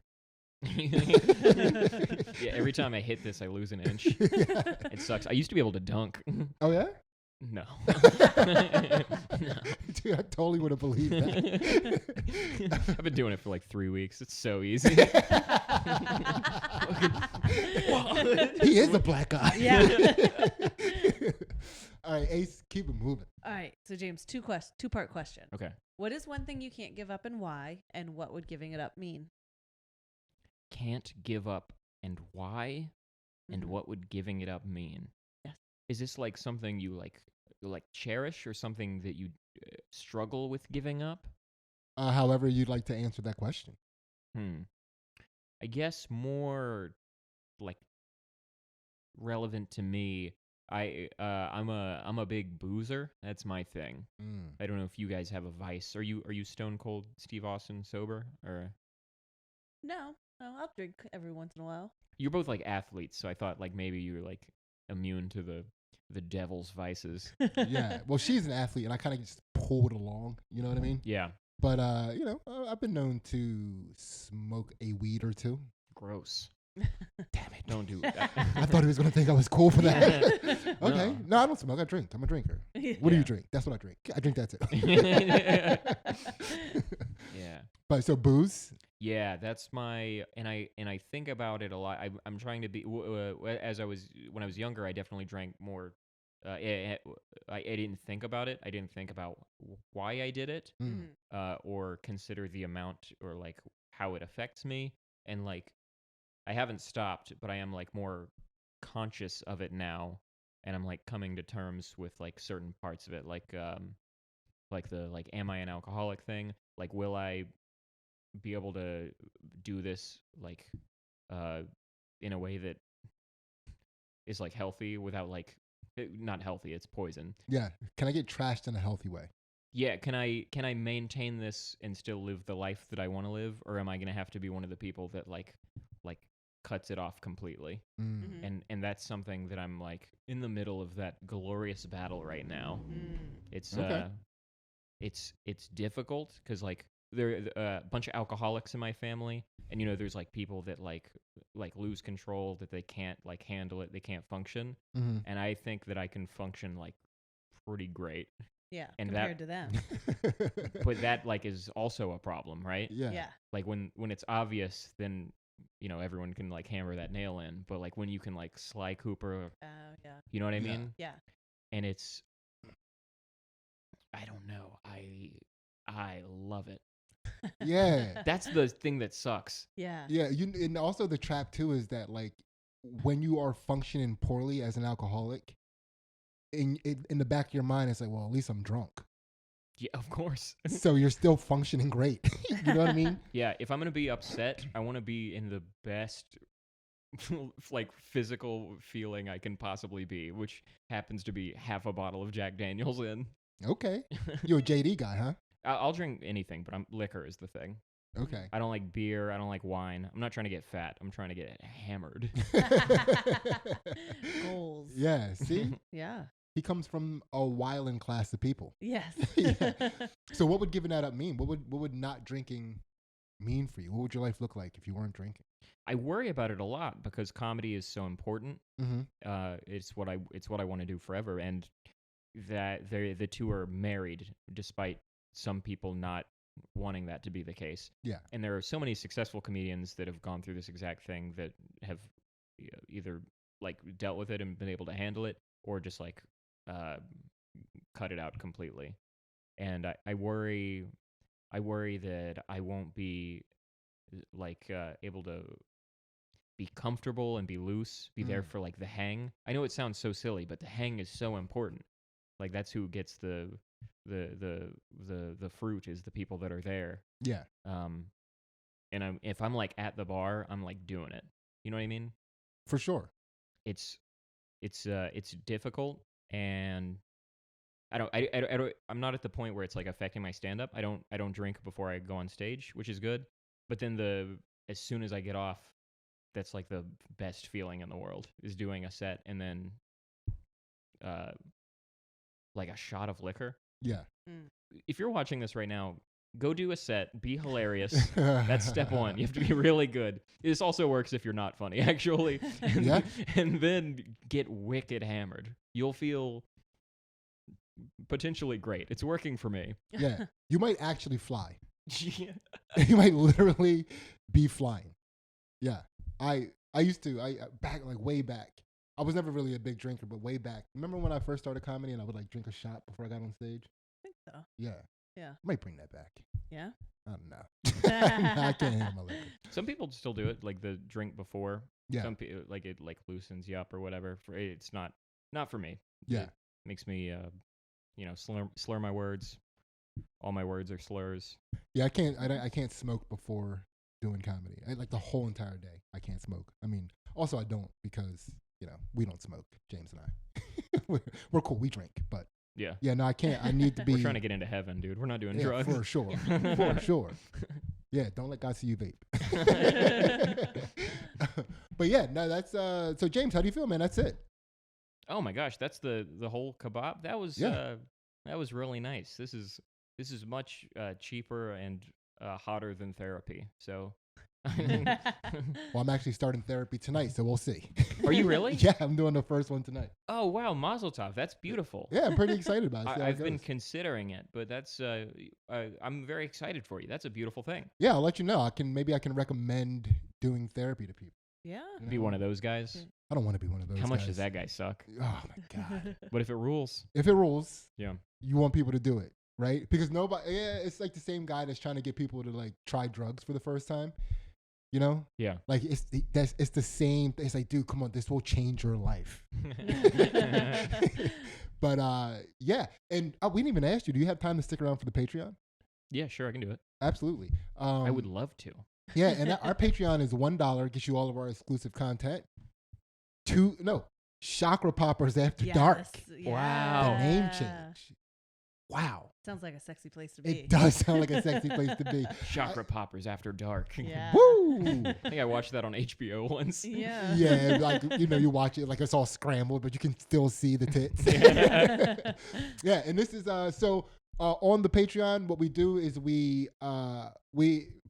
Yeah. Every time I hit this, I lose an inch. Yeah. It sucks. I used to be able to dunk. Oh yeah. No. Dude, I totally would have believed that. I've been doing it for like 3 weeks. It's so easy. He is a black guy. Yeah. All right, Ace, keep it moving. All right, so James, 2-part question. Okay. What is one thing you can't give up and why? And what would giving it up mean? Can't give up and why? And what would giving it up mean? Yes. Is this like something you like cherish or something that you struggle with giving up? However you'd like to answer that question. I guess more like relevant to me. I'm a big boozer. That's my thing. I don't know if you guys have a vice. Are you Stone Cold Steve Austin sober or? No, I'll drink every once in a while. You're both like athletes, so I thought like maybe you were like immune to the devil's vices. Yeah. Well, she's an athlete, and I kind of just pulled along. You know what I mean? Yeah. But you know, I've been known to smoke a weed or two. Gross. Damn it! Don't do that. I thought he was gonna think I was cool for that. Yeah. Okay. No, I don't smoke. I drink. I'm a drinker. What do you drink? That's what I drink. I drink that too. Yeah. But so booze. Yeah, that's my and I think about it a lot. I'm trying to be when I was younger. I definitely drank more. I didn't think about it. I didn't think about why I did it, or consider the amount or like how it affects me. And like, I haven't stopped, but I am like more conscious of it now, and I'm like coming to terms with like certain parts of it, like the like am I an alcoholic thing? Like, will I be able to do this like in a way that is like healthy without like not healthy, it's poison. Yeah. Can I get trashed in a healthy way? Yeah, can I maintain this and still live the life that I want to live, or am I going to have to be one of the people that like cuts it off completely? And that's something that I'm like in the middle of that glorious battle right now. It's Okay. It's difficult because like there are a bunch of alcoholics in my family, and you know there's like people that like lose control, that they can't like handle it, they can't function, and I think that I can function like pretty great. Yeah, and compared to them. But that like is also a problem, right? Yeah. Like when it's obvious, then you know everyone can like hammer that nail in. But like when you can like Sly Cooper, Yeah. you know what I Yeah. mean? Yeah. And I don't know. I love it. Yeah. That's the thing that sucks. Yeah. Yeah. And also the trap too is that like when you are functioning poorly as an alcoholic, in the back of your mind, it's like, well, at least I'm drunk. Yeah, of course. So you're still functioning great. You know what I mean? Yeah, if I'm going to be upset, I want to be in the best like physical feeling I can possibly be, which happens to be half a bottle of Jack Daniels in. Okay. You're a JD guy, huh? I'll drink anything, but liquor is the thing. Okay. I don't like beer. I don't like wine. I'm not trying to get fat. I'm trying to get hammered. Goals. Yeah, see? Yeah. He comes from a wilding class of people. Yes. Yeah. So what would giving that up mean? What would not drinking mean for you? What would your life look like if you weren't drinking? I worry about it a lot because comedy is so important. Mm-hmm. It's what I want to do forever, and that the two are married, despite some people not wanting that to be the case. Yeah. And there are so many successful comedians that have gone through this exact thing that have either like dealt with it and been able to handle it, or just like cut it out completely. And I worry that I won't be like able to be comfortable and be loose, be there for like the hang. I know it sounds so silly, but the hang is so important. Like that's who gets the fruit is the people that are there. Yeah. And if I'm like at the bar, I'm like doing it. You know what I mean? For sure. It's difficult, and I'm not at the point where it's like affecting my stand up. I don't drink before I go on stage, which is good. But then as soon as I get off, that's like the best feeling in the world is doing a set and then like a shot of liquor. Yeah. If you're watching this right now, go do a set, be hilarious. That's step one. You have to be really good. This also works if you're not funny, actually. And, Yeah. And then get wicked hammered. You'll feel potentially great. It's working for me. Yeah. You might actually fly. Yeah. You might literally be flying. Yeah. I used to, way back. I was never really a big drinker, but way back. Remember when I first started comedy and I would like drink a shot before I got on stage? I think so. Yeah. Yeah. Might bring that back. Yeah. I don't know. I can't handle my liquor. Some people still do it, like the drink before. Yeah. Some people like it like loosens you up or whatever. It's not for me. Yeah. It makes me slur my words. All my words are slurs. Yeah, I can't smoke before doing comedy. Like the whole entire day, I can't smoke. I mean, also I don't because, we don't smoke, James and I. We're cool. We drink, but yeah. Yeah, no, I can't. I need to be. We're trying to get into heaven, dude. We're not doing drugs. For sure. For sure. Yeah, don't let God see you vape. But yeah, no, that's so James, how do you feel, man? That's it. Oh my gosh, that's the whole kebab. That was really nice. This is much cheaper and hotter than therapy. So Well, I'm actually starting therapy tonight, so we'll see. Are you really? Yeah, I'm doing the first one tonight. Oh wow, Mazel Tov. That's beautiful. Yeah, I'm pretty excited about it. I've been considering it, but that's I'm very excited for you. That's a beautiful thing. Yeah, I'll let you know. Maybe I can recommend doing therapy to people. Yeah. Be one of those guys. I don't want to be one of those How much guys. does that guy suck? Oh my God. But if it rules. If it rules, yeah, you want people to do it, right? Because it's like the same guy that's trying to get people to like try drugs for the first time. Yeah. Like it's the same. It's like, dude, come on, this will change your life. But yeah, and we didn't even ask you. Do you have time to stick around for the Patreon? Yeah, sure, I can do it. Absolutely. I would love to. Yeah, and our Patreon is $1. Gets you all of our exclusive content. Chakra Poppers After Dark. Yeah. Wow. The name change. Wow. Sounds like a sexy place to be. It does sound like a sexy place to be. Chakra Poppers After Dark. Yeah. Woo! I think I watched that on HBO once. Yeah. Yeah, like you watch it like it's all scrambled, but you can still see the tits. Yeah, and this is on the Patreon, what we do is we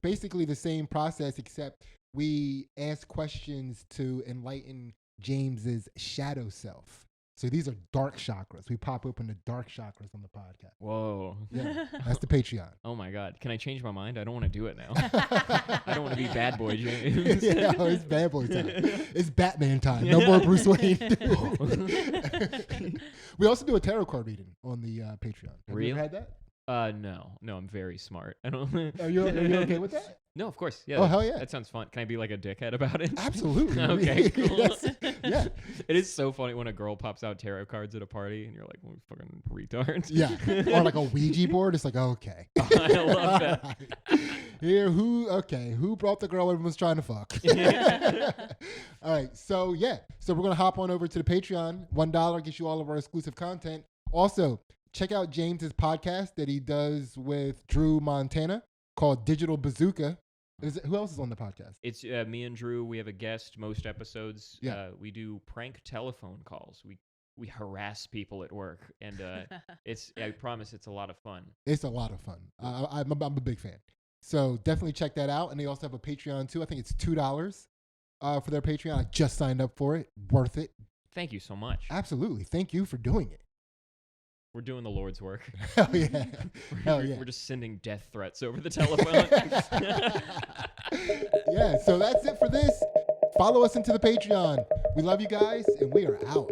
basically the same process, except we ask questions to enlighten James's shadow self. So these are dark chakras. We pop open the dark chakras on the podcast. Whoa. Yeah, that's the Patreon. Oh my God. Can I change my mind? I don't want to do it now. I don't want to be bad boy James. Yeah, it's bad boy time. It's Batman time. No more Bruce Wayne. We also do a tarot card reading on the Patreon. Have you ever had that? No, I'm very smart. I don't. Are you okay with that? No, of course. Yeah. Oh, hell yeah. That sounds fun. Can I be like a dickhead about it? Absolutely. Okay, cool. Yes. Yeah. It is so funny when a girl pops out tarot cards at a party and you're like, well, fucking retards. Yeah. Or like a Ouija board. It's like, okay. I love that. Right. Here, who brought the girl everyone's trying to fuck? All right. So we're going to hop on over to the Patreon. $1 gets you all of our exclusive content. Also, check out James's podcast that he does with Drew Montana called Digital Bazooka. Who else is on the podcast? It's me and Drew. We have a guest most episodes. Yeah. We do prank telephone calls. We harass people at work, and I promise it's a lot of fun. It's a lot of fun. I'm a big fan. So definitely check that out. And they also have a Patreon too. I think it's $2 for their Patreon. I just signed up for it. Worth it. Thank you so much. Absolutely. Thank you for doing it. We're doing the Lord's work. Hell yeah. Hell yeah. We're just sending death threats over the telephone. Yeah, so that's it for this. Follow us into the Patreon. We love you guys, and we are out.